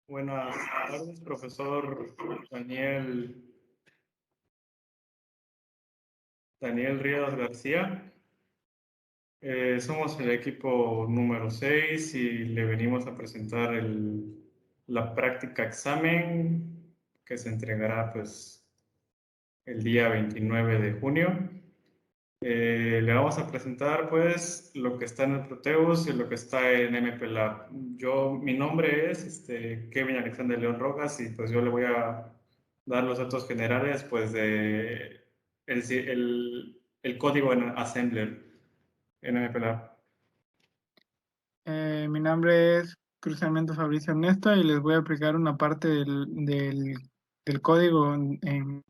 Buenas tardes, profesor Daniel Ríos García. Somos el equipo número 6 y le venimos a presentar la práctica examen que se entregará pues, el día 29 de junio. Le vamos a presentar pues lo que está en el Proteus y lo que está en MPLab. Mi nombre es Kevin Alexander León Rojas y pues yo le voy a dar los datos generales pues de el código en Assembler en MPLab. Mi nombre es Cruz Sarmiento Fabricio Ernesto y les voy a aplicar una parte del código en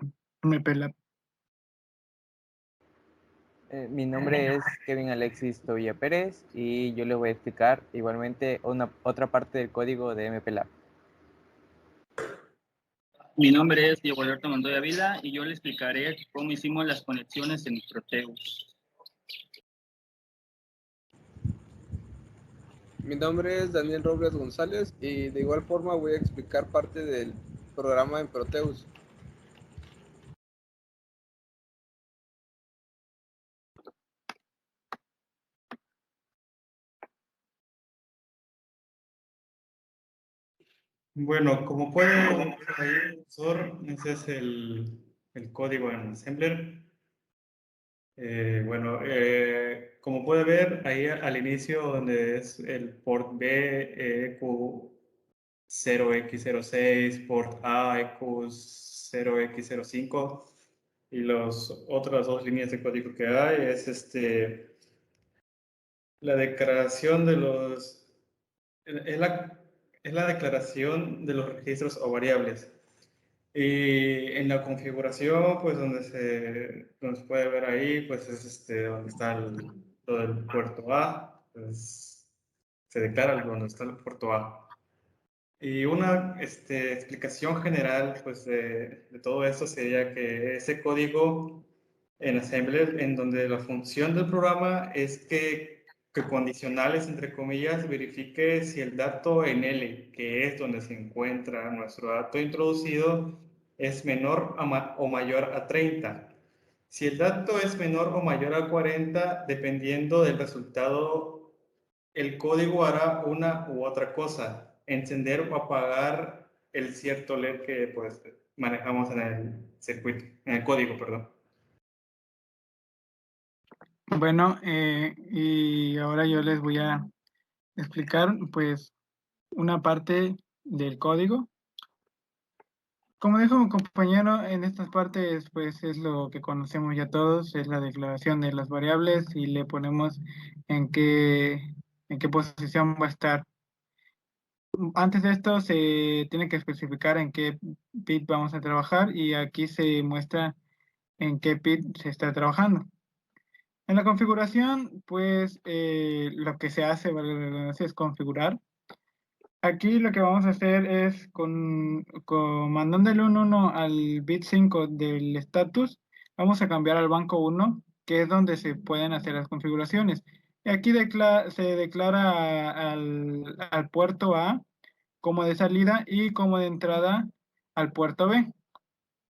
MPLAB. Mi nombre es Kevin Alexis Tobilla Pérez y yo les voy a explicar igualmente otra parte del código de MPLAB. Mi nombre es Diego Alberto Montoya Vila y yo le explicaré cómo hicimos las conexiones en Proteus. Mi nombre es Daniel Robles González y de igual forma voy a explicar parte del programa en Proteus. Bueno, como pueden ver ahí, profesor, ese es el código en Assembler. Como puede ver ahí al inicio donde es el port B EQ 0x06, port A EQ 0x05 y las otras dos líneas de código que hay es la declaración de los es la declaración de los registros o variables. Y en la configuración, pues donde se puede ver ahí, pues es donde está lo del puerto A, pues se declara donde está el puerto A. Y una explicación general, pues de todo esto sería que ese código en Assembler, en donde la función del programa es que condicionales, entre comillas, verifique si el dato en L, que es donde se encuentra nuestro dato introducido, es menor o mayor a 30. Si el dato es menor o mayor a 40, dependiendo del resultado, el código hará una u otra cosa, encender o apagar el cierto LED que pues, manejamos en el circuito, en el código, perdón. Bueno, y ahora yo les voy a explicar pues una parte del código. Como dijo mi compañero, en estas partes pues es lo que conocemos ya todos, es la declaración de las variables y le ponemos en qué posición va a estar. Antes de esto se tiene que especificar en qué bit vamos a trabajar y aquí se muestra en qué bit se está trabajando. En la configuración, pues lo que se hace, valga la redundancia, es configurar. Aquí lo que vamos a hacer es mandándole un 1 al bit 5 del status, vamos a cambiar al banco 1, que es donde se pueden hacer las configuraciones. Y aquí se declara al puerto A como de salida y como de entrada al puerto B.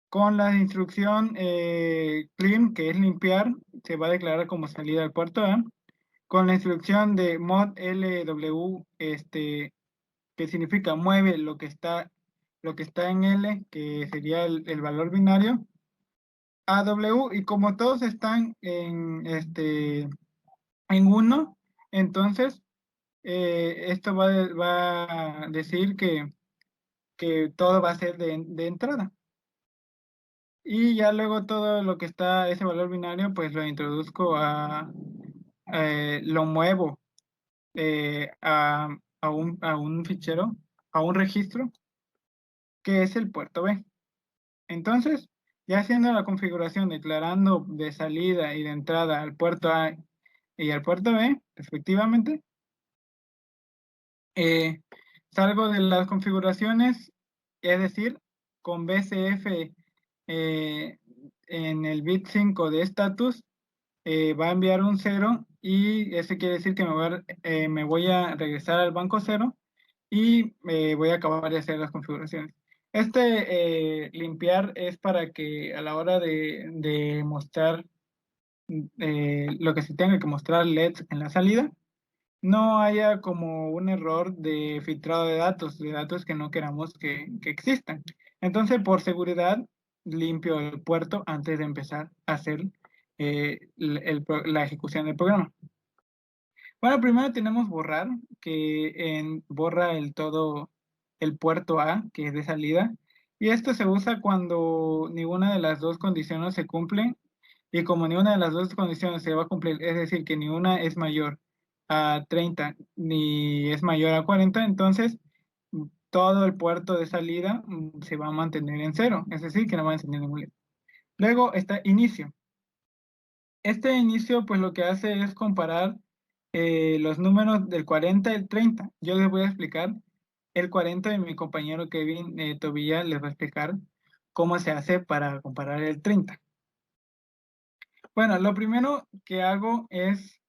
Con la instrucción clean, que es limpiar, se va a declarar como salida al puerto A. Con la instrucción de mod LW, que significa mueve lo que está en L, que sería el valor binario, a W, y como todos están en 1, entonces esto va a decir que todo va a ser de entrada. Y ya luego todo lo que está, ese valor binario, pues lo introduzco lo muevo a un fichero, a un registro, que es el puerto B. Entonces, ya haciendo la configuración, declarando de salida y de entrada al puerto A y al puerto B, respectivamente, salgo de las configuraciones, es decir, con BCF en el bit 5 de status, va a enviar un 0 y eso quiere decir que me voy a regresar al banco 0 y voy a acabar de hacer las configuraciones. Limpiar es para que a la hora de mostrar lo que se tenga que mostrar LEDs en la salida, no haya como un error de filtrado de datos que no queramos que existan. Entonces, por seguridad, limpio el puerto antes de empezar a hacer la ejecución del programa. Bueno, primero tenemos borrar, borra el puerto A, que es de salida, y esto se usa cuando ninguna de las dos condiciones se cumple, y como ninguna de las dos condiciones se va a cumplir, es decir, que ni una es mayor a 30 ni es mayor a 40, entonces todo el puerto de salida se va a mantener en cero, es decir, que no va a encender ningún LED. Luego está inicio. Este inicio, pues lo que hace es comparar los números del 40 y el 30. Yo les voy a explicar el 40 y mi compañero Kevin Tobilla les va a explicar cómo se hace para comparar el 30. Bueno, lo primero que hago es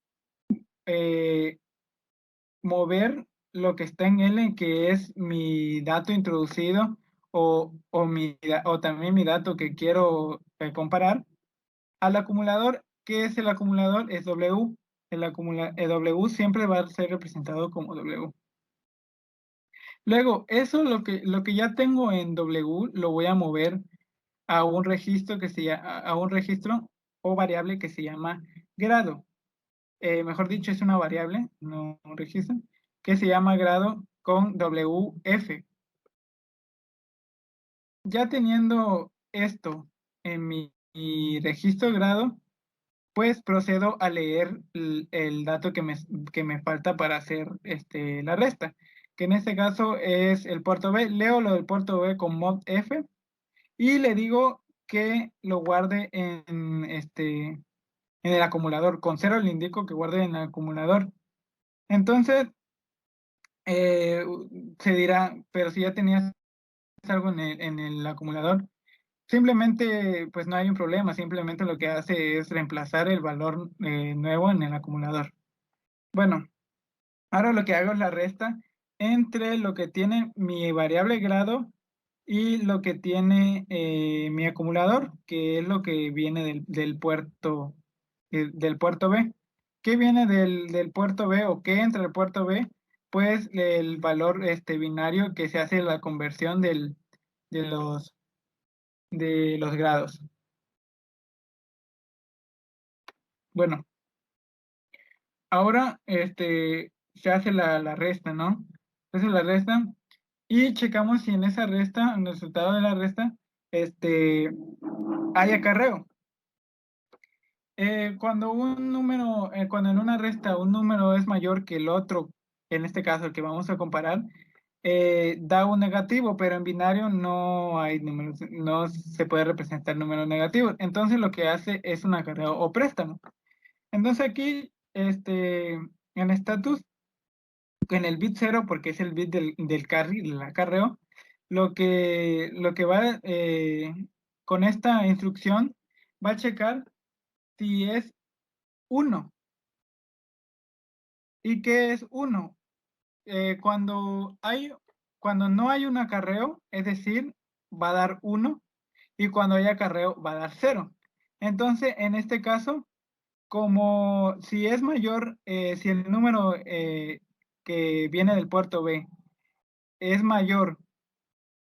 mover lo que está en L, que es mi dato introducido o también mi dato que quiero comparar, al acumulador. ¿Qué es el acumulador? Es W. El W siempre va a ser representado como W. Luego, eso lo que ya tengo en W lo voy a mover a un registro o variable que se llama grado. Mejor dicho, es una variable, no un registro, que se llama grado con WF. Ya teniendo esto en mi registro grado, pues procedo a leer el dato que me falta para hacer la resta, que en este caso es el puerto B. Leo lo del puerto B con mod F y le digo que lo guarde en el acumulador. Con 0 le indico que guarde en el acumulador. Entonces, se dirá, pero si ya tenías algo en el acumulador, simplemente, pues no hay un problema, simplemente lo que hace es reemplazar el valor nuevo en el acumulador. Bueno, ahora lo que hago es la resta entre lo que tiene mi variable grado y lo que tiene mi acumulador, que es lo que viene del puerto B. ¿Qué viene del puerto B o qué entra del puerto B? Pues el valor binario que se hace la conversión de los grados. Bueno, ahora se hace la resta, ¿no? Se hace la resta y checamos si en esa resta, en el resultado de la resta, hay acarreo. Cuando cuando en una resta un número es mayor que el otro, en este caso el que vamos a comparar, da un negativo, pero en binario no hay números, no se puede representar números negativos. Entonces lo que hace es un acarreo o préstamo. Entonces aquí, en status, en el bit 0, porque es el bit del carry, del acarreo, lo que va con esta instrucción va a checar si es 1. ¿Y qué es 1? Cuando no hay un acarreo, es decir, va a dar 1, y cuando hay acarreo va a dar 0. Entonces, en este caso, como si es mayor, si el número que viene del puerto B es mayor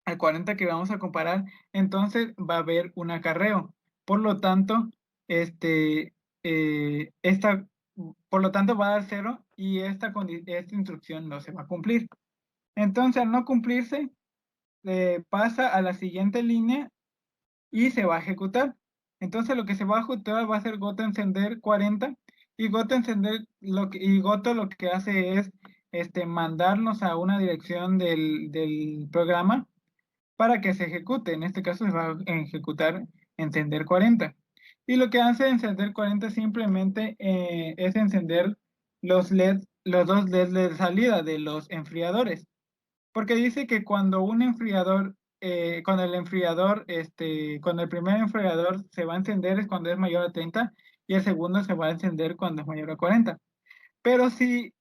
al 40 que vamos a comparar, entonces va a haber un acarreo. Por lo tanto, va a dar 0 y esta instrucción no se va a cumplir. Entonces, al no cumplirse, pasa a la siguiente línea y se va a ejecutar. Entonces, lo que se va a ejecutar va a ser goto encender 40 y goto encender goto lo que hace es mandarnos a una dirección del programa para que se ejecute. En este caso se va a ejecutar encender 40. Y lo que hace encender 40 simplemente es encender los dos LEDs de salida de los enfriadores. Porque dice que cuando un enfriador, cuando el primer enfriador se va a encender es cuando es mayor a 30 y el segundo se va a encender cuando es mayor a 40. Pero si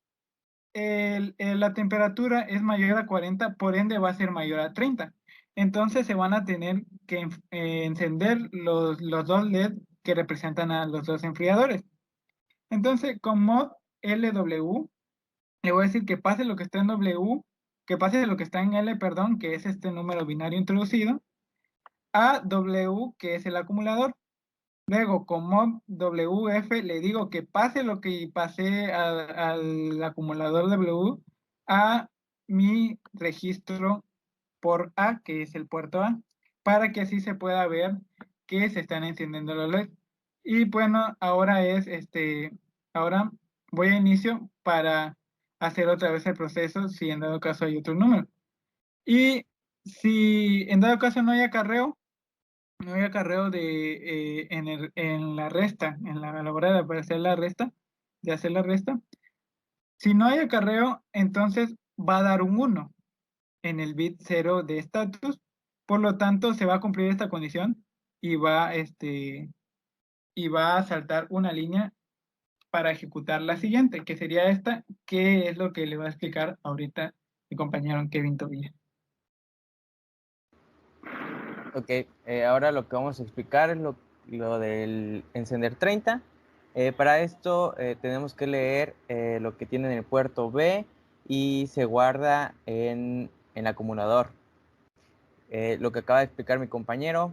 la temperatura es mayor a 40, por ende va a ser mayor a 30. Entonces se van a tener que encender los dos LED que representan a los dos enfriadores. Entonces, con mod LW, le voy a decir que pase lo que está en W, que pase lo que está en L, perdón, que es este número binario introducido, a W, que es el acumulador. Luego, con mod WF, le digo que pase lo que pasé al acumulador W a mi registro por A, que es el puerto A, para que así se pueda ver que se están encendiendo los LEDs. Y bueno, ahora voy a inicio para hacer otra vez el proceso si en dado caso hay otro número. Y si en dado caso no hay acarreo, en la resta, en la elaborada para hacer la resta, si no hay acarreo, entonces va a dar un 1 en el bit 0 de status, por lo tanto se va a cumplir esta condición y va a saltar una línea para ejecutar la siguiente, que sería esta, que es lo que le va a explicar ahorita mi compañero Kevin Tobilla. Ok, ahora lo que vamos a explicar es lo del encender 30. Para esto tenemos que leer lo que tiene en el puerto B y se guarda en el acumulador. Lo que acaba de explicar mi compañero,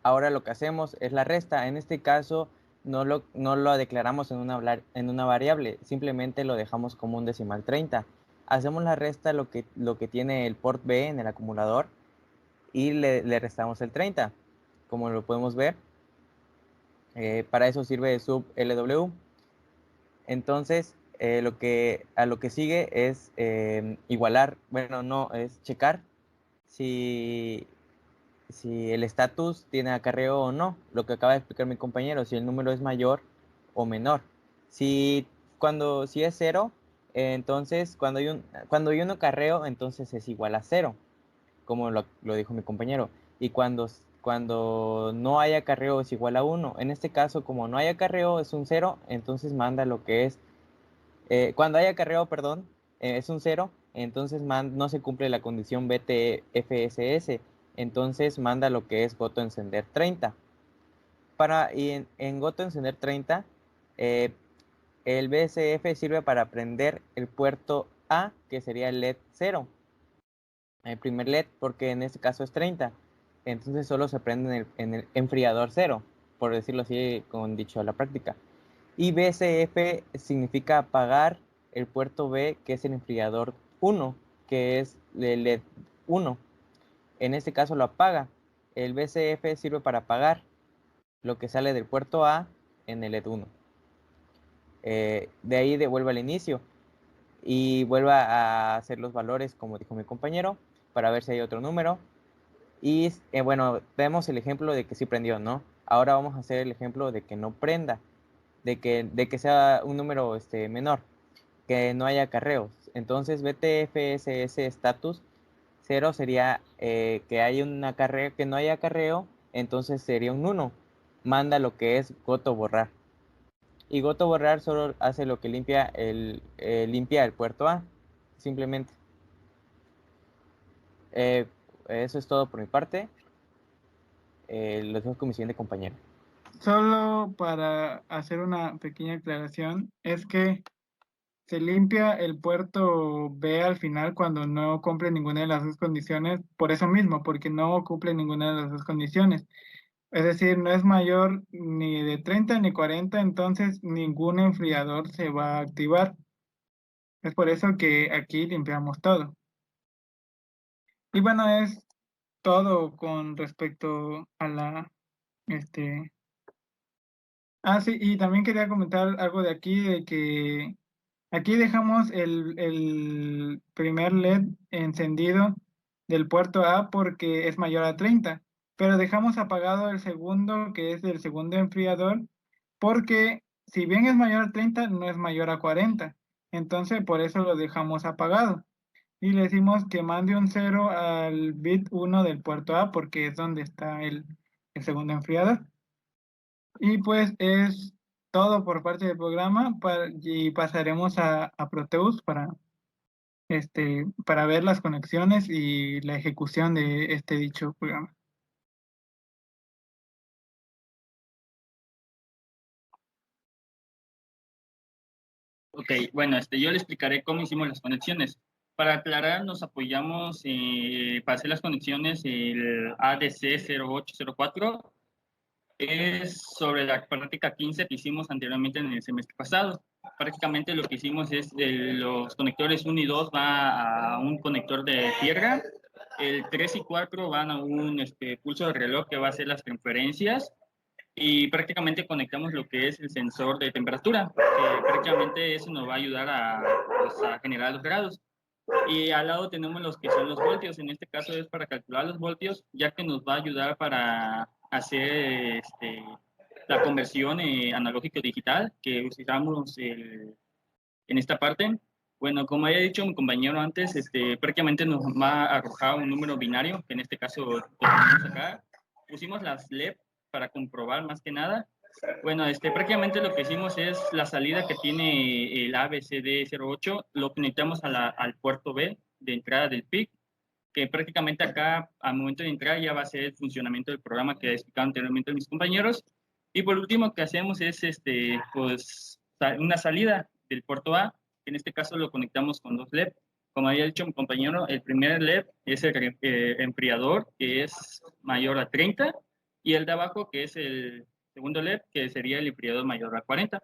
ahora lo que hacemos es la resta. En este caso no lo declaramos en una variable, simplemente lo dejamos como un decimal 30. Hacemos la resta lo que tiene el port B en el acumulador y le restamos el 30, como lo podemos ver. Para eso sirve sub LW. Entonces, a lo que sigue es igualar, bueno, no, es checar si el status tiene acarreo o no, lo que acaba de explicar mi compañero, si el número es mayor o menor. Si es 0, entonces cuando hay un acarreo, entonces es igual a 0, como lo dijo mi compañero. Y cuando no hay acarreo es igual a 1. En este caso, como no hay acarreo es un 0, entonces manda lo que es... cuando hay acarreo, perdón, es un 0, entonces no se cumple la condición BTFSS, entonces manda lo que es goto encender 30. Y en goto encender 30, el BSF sirve para prender el puerto A, que sería el LED 0, el primer LED, porque en este caso es 30. Entonces solo se prende en el enfriador 0, por decirlo así con dicho a la práctica. Y BSF significa apagar el puerto B, que es el enfriador 1, que es el LED 1. En este caso lo apaga. El BCF sirve para apagar lo que sale del puerto A en el LED 1. De ahí devuelve al inicio y vuelva a hacer los valores, como dijo mi compañero, para ver si hay otro número. Y bueno, vemos el ejemplo de que sí prendió, ¿no? Ahora vamos a hacer el ejemplo de que no prenda, de que sea un número menor, que no haya acarreos. Entonces BTFSS status 0 sería que hay un acarreo, que no haya acarreo, entonces sería un 1. Manda lo que es goto borrar. Y goto borrar solo hace lo que limpia el puerto A, simplemente. Eso es todo por mi parte. Los dejo con mi siguiente compañero. Solo para hacer una pequeña aclaración, es que se limpia el puerto B al final cuando no cumple ninguna de las dos condiciones, por eso mismo, porque no cumple ninguna de las dos condiciones. Es decir, no es mayor ni de 30 ni 40, entonces ningún enfriador se va a activar. Es por eso que aquí limpiamos todo. Y bueno, es todo con respecto a sí, y también quería comentar algo de aquí, de que aquí dejamos el primer LED encendido del puerto A porque es mayor a 30, pero dejamos apagado el segundo, que es el segundo enfriador, porque si bien es mayor a 30, no es mayor a 40. Entonces, por eso lo dejamos apagado. Y le decimos que mande un 0 al bit 1 del puerto A porque es donde está el segundo enfriador. Y pues es todo por parte del programa y pasaremos a Proteus para ver las conexiones y la ejecución de dicho programa. Ok, bueno, yo le explicaré cómo hicimos las conexiones. Para aclarar, nos apoyamos para hacer las conexiones el ADC 0804. Es sobre la práctica 15 que hicimos anteriormente en el semestre pasado. Prácticamente lo que hicimos es los conectores 1 y 2 va a un conector de tierra, el 3 y 4 van a un pulso de reloj que va a hacer las transferencias y prácticamente conectamos lo que es el sensor de temperatura, que prácticamente eso nos va a ayudar pues, a generar los grados. Y al lado tenemos los que son los voltios. En este caso es para calcular los voltios, ya que nos va a ayudar para hacer la conversión analógico-digital que utilizamos en esta parte. Bueno, como había dicho mi compañero antes, prácticamente nos va a arrojar un número binario, que en este caso lo tenemos acá. Pusimos las LED para comprobar más que nada. Bueno, prácticamente lo que hicimos es la salida que tiene el ABCD08, lo conectamos al puerto B de entrada del PIC, que prácticamente acá al momento de entrar ya va a ser el funcionamiento del programa que explicaron anteriormente mis compañeros. Y por último, que hacemos es pues, una salida del puerto A, que en este caso lo conectamos con dos LED. Como había dicho mi compañero, el primer LED es el enfriador, que es mayor a 30, y el de abajo, que es el segundo LED, que sería el enfriador mayor a 40.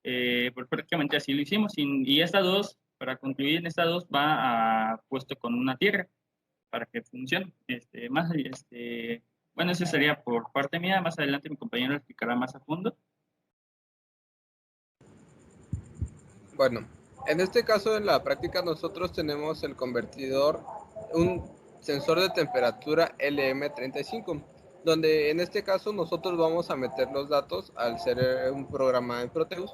Pues prácticamente así lo hicimos. Y estas dos, para concluir, estas dos va puesto con una tierra para que funcione. Bueno, eso sería por parte mía. Más adelante mi compañero explicará más a fondo. Bueno, en este caso en la práctica nosotros tenemos el convertidor, un sensor de temperatura LM35, donde en este caso nosotros vamos a meter los datos al ser un programa en Proteus.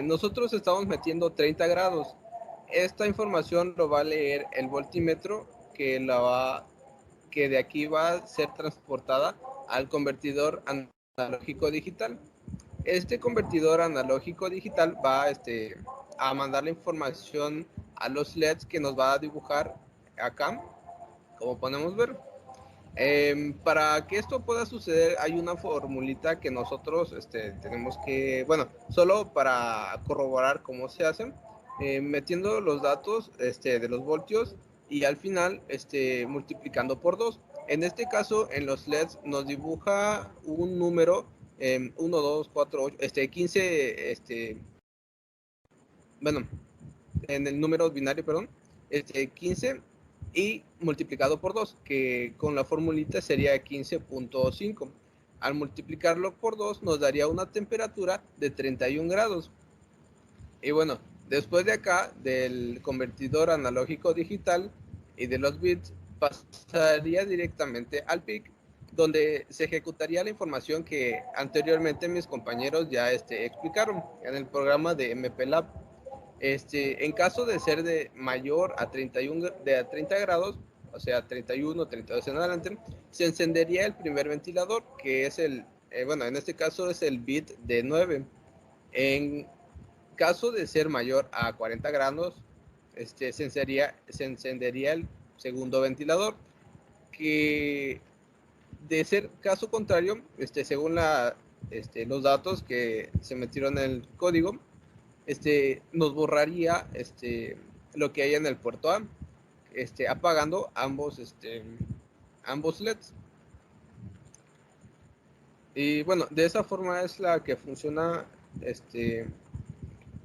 Nosotros estamos metiendo 30 grados. Esta información lo va a leer el voltímetro que de aquí va a ser transportada al convertidor analógico digital. Este convertidor analógico digital va a mandar la información a los LEDs que nos va a dibujar acá, como podemos ver. Para que esto pueda suceder hay una formulita que nosotros tenemos que, bueno, solo para corroborar cómo se hacen, metiendo los datos de los voltios y al final multiplicando por 2. En este caso en los LEDs nos dibuja un número 1, 2, 4, 8, 15, bueno, en el número binario, perdón, 15 y multiplicado por 2, que con la formulita sería 15.5. Al multiplicarlo por 2 nos daría una temperatura de 31 grados. Y bueno, después de acá, del convertidor analógico digital y de los bits, pasaría directamente al PIC, donde se ejecutaría la información que anteriormente mis compañeros ya explicaron en el programa de MPLAB. En caso de ser de mayor a 30 grados, o sea 31, 32 en adelante, se encendería el primer ventilador, que es bueno, en este caso es el bit de 9. En caso de ser mayor a 40 grados, se encendería el segundo ventilador, que de ser caso contrario, según los datos que se metieron en el código, nos borraría lo que hay en el puerto A, apagando ambos LEDs. Y bueno, de esa forma es la que funciona este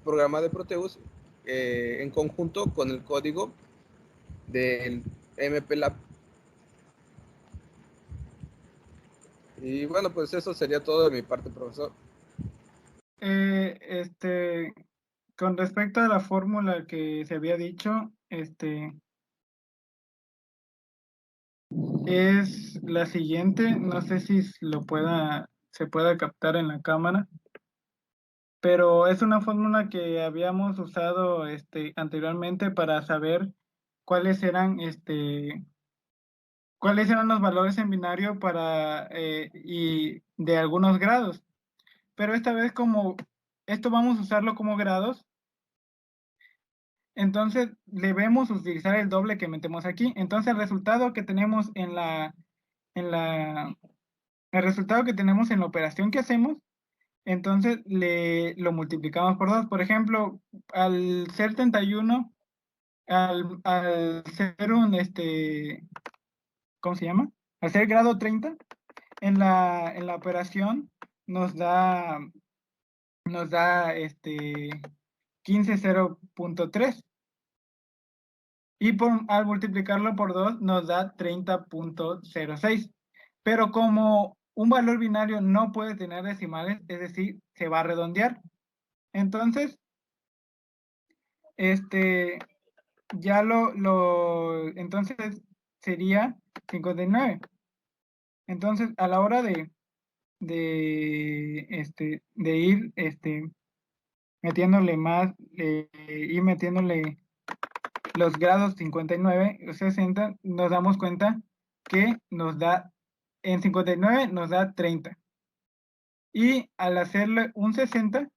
programa de Proteus en conjunto con el código del MPLAB. Y bueno, pues eso sería todo de mi parte, profesor. Con respecto a la fórmula que se había dicho, es la siguiente. No sé si se pueda captar en la cámara, pero es una fórmula que habíamos usado anteriormente para saber cuáles eran los valores en binario y de algunos grados. Pero esta vez, como esto vamos a usarlo como grados. Entonces debemos utilizar el doble que metemos aquí. Entonces el resultado que tenemos el resultado que tenemos en la operación que hacemos, entonces lo multiplicamos por 2. Por ejemplo, al ser 31, al ser ¿cómo se llama? Al ser grado 30, en la operación nos da 15,0.3. Y al multiplicarlo por 2 nos da 30,06. Pero como un valor binario no puede tener decimales, es decir, se va a redondear. Entonces, entonces sería 59. Entonces, a la hora de ir metiéndole más, y metiéndole los grados 59 y 60, nos damos cuenta que nos da, en 59 nos da 30. Y al hacerle un 60,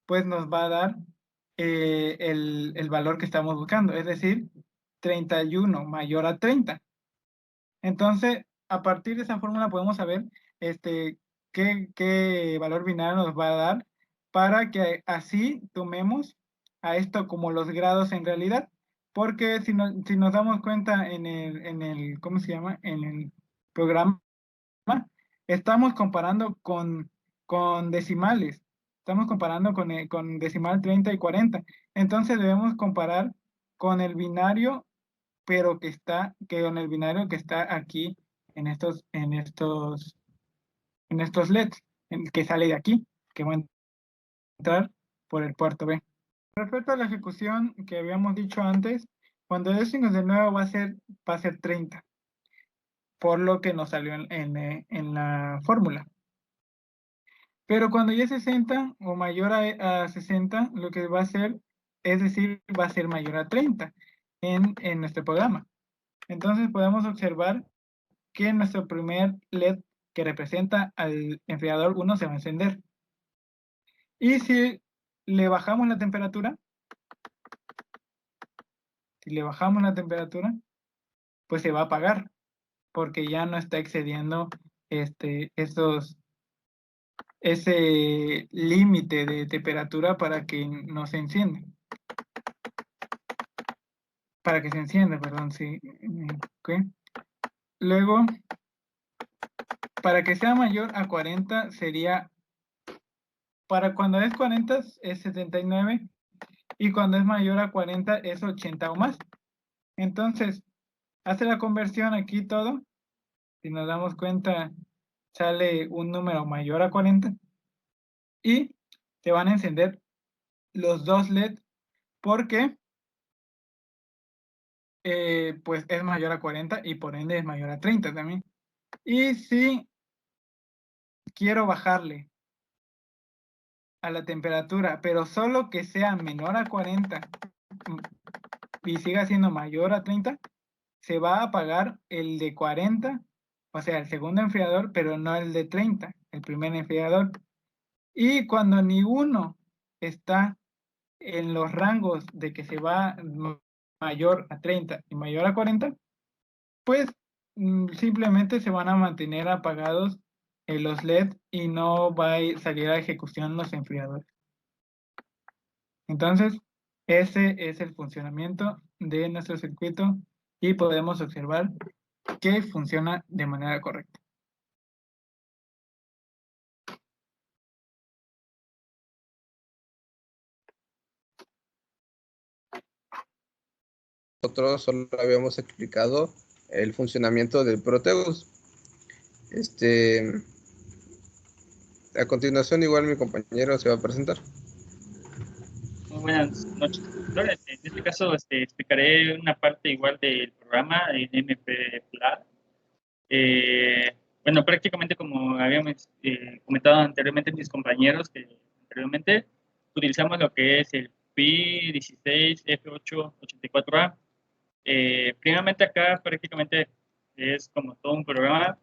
pues nos va a dar el valor que estamos buscando, es decir, 31 mayor a 30. Entonces, a partir de esa fórmula podemos saber qué valor binario nos va a dar para que así tomemos a esto como los grados en realidad. Porque si nos damos cuenta en el, ¿cómo se llama? En el programa, estamos comparando con decimales. Estamos comparando con decimal 30 y 40. Entonces debemos comparar con el binario, pero con el binario que está aquí en estos LEDs, que sale de aquí, que va a entrar por el puerto B. Respecto a la ejecución que habíamos dicho antes, cuando es 59 va a ser 30, por lo que nos salió en la fórmula. Pero cuando ya es 60 o mayor a 60, lo que va a hacer, es decir, va a ser mayor a 30 en nuestro programa. Entonces podemos observar que nuestro primer LED que representa al enfriador 1 se va a encender. Y si le bajamos la temperatura, pues se va a apagar, porque ya no está excediendo ese límite de temperatura para que no se encienda. Para que se encienda, perdón, sí. Okay. Luego, para que sea mayor a 40 sería, para cuando es 40 es 79 y cuando es mayor a 40 es 80 o más. Entonces, hace la conversión aquí todo. Si nos damos cuenta, sale un número mayor a 40 y se van a encender los dos LED porque pues es mayor a 40 y por ende es mayor a 30 también. Y si quiero bajarle a la temperatura, pero solo que sea menor a 40 y siga siendo mayor a 30, se va a apagar el de 40, o sea, el segundo enfriador, pero no el de 30, el primer enfriador. Y cuando ninguno está en los rangos de que se va mayor a 30 y mayor a 40, pues simplemente se van a mantener apagados los LED y no va a salir a ejecución los enfriadores. Entonces, ese es el funcionamiento de nuestro circuito y podemos observar que funciona de manera correcta. Nosotros solo habíamos explicado el funcionamiento del Proteus. A continuación, igual mi compañero se va a presentar. Muy buenas noches, profesores. En este caso, explicaré una parte igual del programa en MP-Plat. Bueno, prácticamente como habíamos comentado anteriormente mis compañeros, anteriormente utilizamos lo que es el PI 16 F884A. Primeramente acá prácticamente es como todo un programa.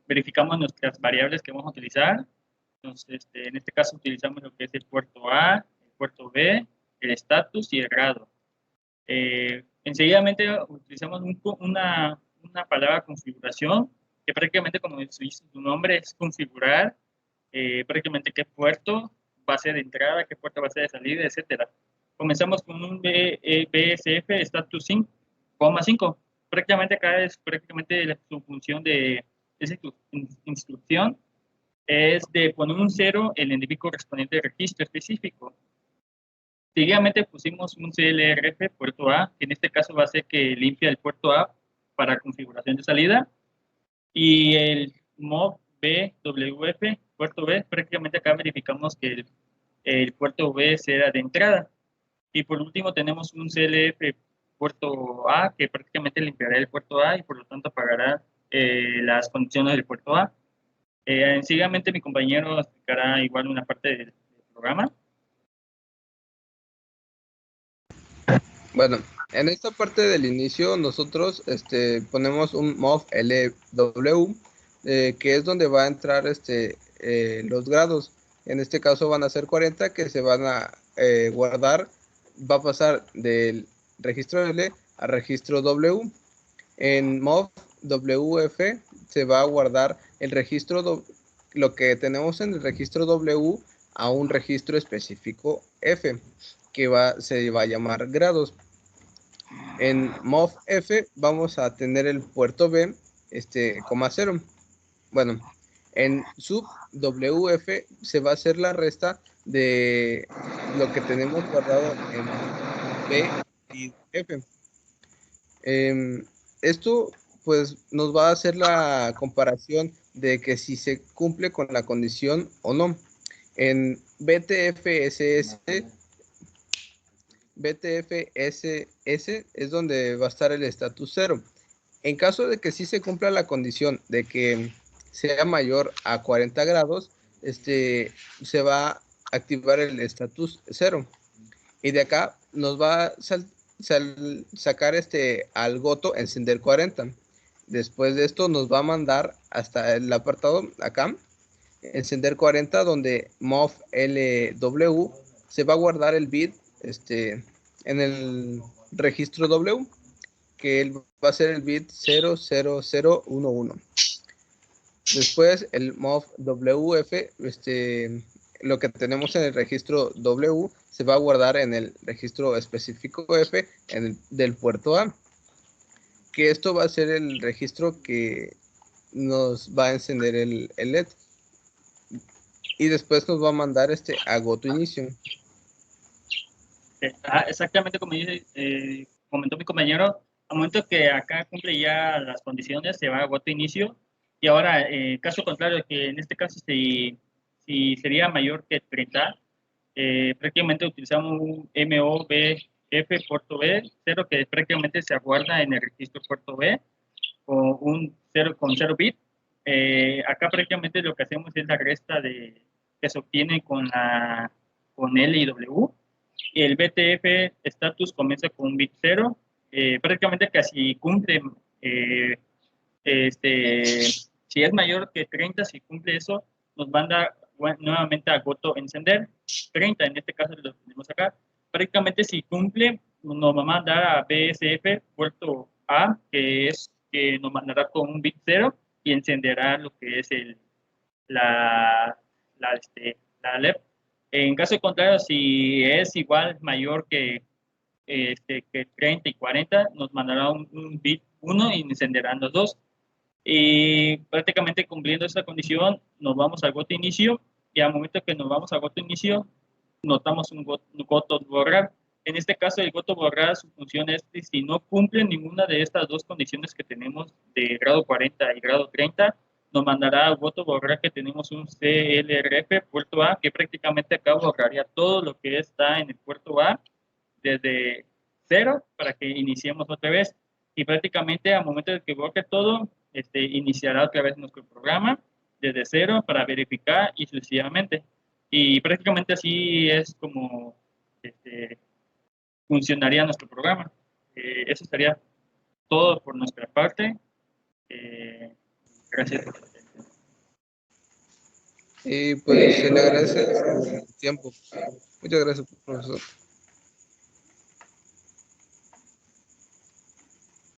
Verificamos nuestras variables que vamos a utilizar. Entonces, en este caso utilizamos lo que es el puerto A, el puerto B, el estatus y el grado. Enseguidamente utilizamos una palabra configuración, que prácticamente, como dice su nombre, es configurar prácticamente qué puerto va a ser de entrada, qué puerto va a ser de salida, etcétera. Comenzamos con un BSF status 5,5. Prácticamente acá es prácticamente su función de esa instrucción es de poner un 0 en el enemigo correspondiente al registro específico. Seguidamente pusimos un CLRF puerto A, que en este caso va a ser que limpia el puerto A para configuración de salida. Y el MOV BWF puerto B, prácticamente acá verificamos que el puerto B será de entrada. Y por último tenemos un CLF puerto A, que prácticamente limpiará el puerto A y por lo tanto apagará las condiciones del puerto A. Seguidamente mi compañero explicará igual una parte del programa. Bueno, en esta parte del inicio nosotros ponemos un MOV LW, que es donde va a entrar los grados. En este caso van a ser 40 que se van a guardar, va a pasar del registro L al registro W. En MOV WF se va a guardar el registro, lo que tenemos en el registro W a un registro específico F, que se va a llamar grados. En MOV F vamos a tener el puerto B, coma 0. Bueno, en sub WF se va a hacer la resta de lo que tenemos guardado en B y F. Esto pues nos va a hacer la comparación de que si se cumple con la condición o no. En BTFSS es donde va a estar el estatus 0. En caso de que sí se cumpla la condición de que sea mayor a 40 grados, se va a activar el estatus 0. Y de acá nos va a sacar al goto encender 40. Después de esto nos va a mandar hasta el apartado acá, encender 40, donde MOV LW se va a guardar el bit en el registro W, que va a ser el bit 00011. Después el MOV WF, lo que tenemos en el registro W se va a guardar en el registro específico F del puerto A, que esto va a ser el registro que nos va a encender el LED, y después nos va a mandar a goto inicio. Exactamente como comentó mi compañero, al momento que acá cumple ya las condiciones, se va a goto inicio. Y ahora, caso contrario, que en este caso si sería mayor que 30, prácticamente utilizamos un MOVF puerto B 0, que prácticamente se aguarda en el registro puerto B, o un 0 con 0 bit. Acá prácticamente lo que hacemos es la resta que se obtiene con L y W. Y el BTF status comienza con un bit 0. Prácticamente casi cumple, si es mayor que 30, si cumple eso, nos manda nuevamente a goto encender 30, en este caso lo tenemos acá. Prácticamente si cumple, nos va a mandar a BSF puerto A, que nos mandará con un bit 0 y encenderá lo que es la LED. En caso contrario, si es igual, mayor que 30 y 40, nos mandará un bit 1 y encenderán los dos. Y prácticamente cumpliendo esa condición, nos vamos al goto inicio, y al momento que nos vamos al goto inicio, notamos un goto borrar. En este caso, el goto borrar, su función es que si no cumple ninguna de estas dos condiciones que tenemos de grado 40 y grado 30, nos mandará al goto borrar que tenemos un CLRF puerto A, que prácticamente acá borraría todo lo que está en el puerto A desde 0 para que iniciemos otra vez. Y prácticamente al momento de que borre todo, iniciará otra vez nuestro programa desde 0 para verificar y sucesivamente. Y prácticamente así es como funcionaría nuestro programa. Eso sería todo por nuestra parte. Gracias por su atención. Y pues se le agradece su tiempo. Muchas gracias, profesor.